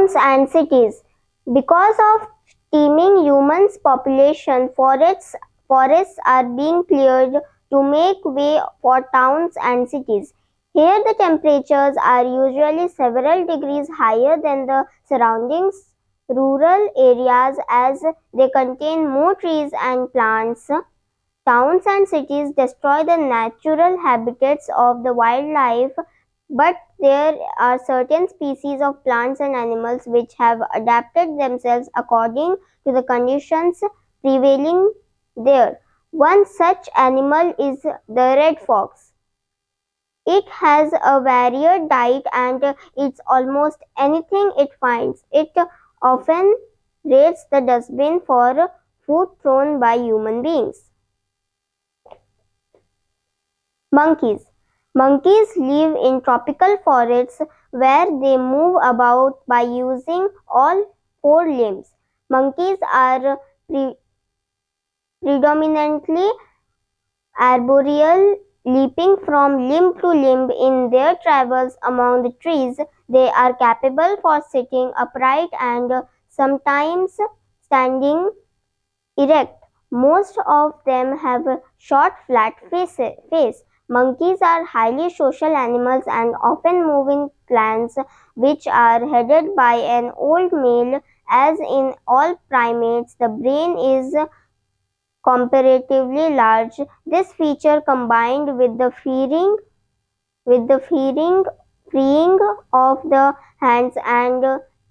Towns and cities. Because of teeming human population, forests are being cleared to make way for towns and cities. Here the temperatures are usually several degrees higher than the surrounding rural areas as they contain more trees and plants. Towns and cities destroy the natural habitats of the wildlife, but there are certain species of plants and animals which have adapted themselves according to the conditions prevailing there. One such animal is the red fox. It has a varied diet and eats almost anything it finds. It often raids the dustbin for food thrown by human beings. Monkeys. Monkeys live in tropical forests where they move about by using all four limbs. Monkeys are predominantly arboreal, leaping from limb to limb in their travels among the trees. They are capable for sitting upright and sometimes standing erect. Most of them have a short, flat face. Monkeys are highly social animals and often move in clans which are headed by an old male. As in all primates, the brain is comparatively large. This feature combined with the freeing of the hands and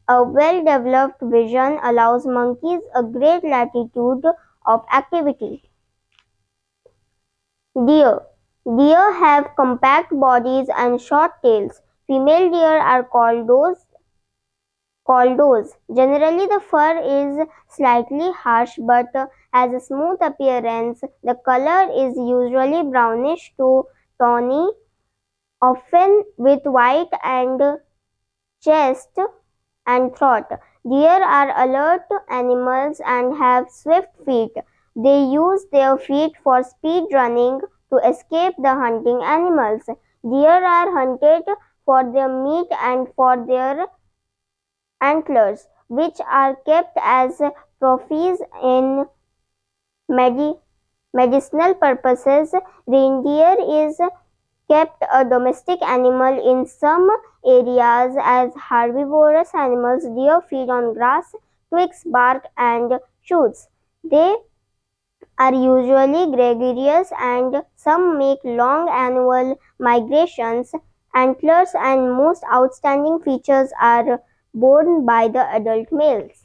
a well-developed vision allows monkeys a great latitude of activity. Deer. Deer have compact bodies and short tails. Female deer are called does. Generally, the fur is slightly harsh but has a smooth appearance. The color is usually brownish to tawny, often with white and chest and throat. Deer are alert animals and have swift feet. They use their feet for speed running to escape the hunting animals. Deer are hunted for their meat and for their antlers, which are kept as trophies in medicinal purposes. Reindeer is kept a domestic animal in some areas as herbivorous animals. Deer feed on grass, twigs, bark, and shoots. They are usually gregarious and some make long annual migrations. Antlers and most outstanding features are borne by the adult males.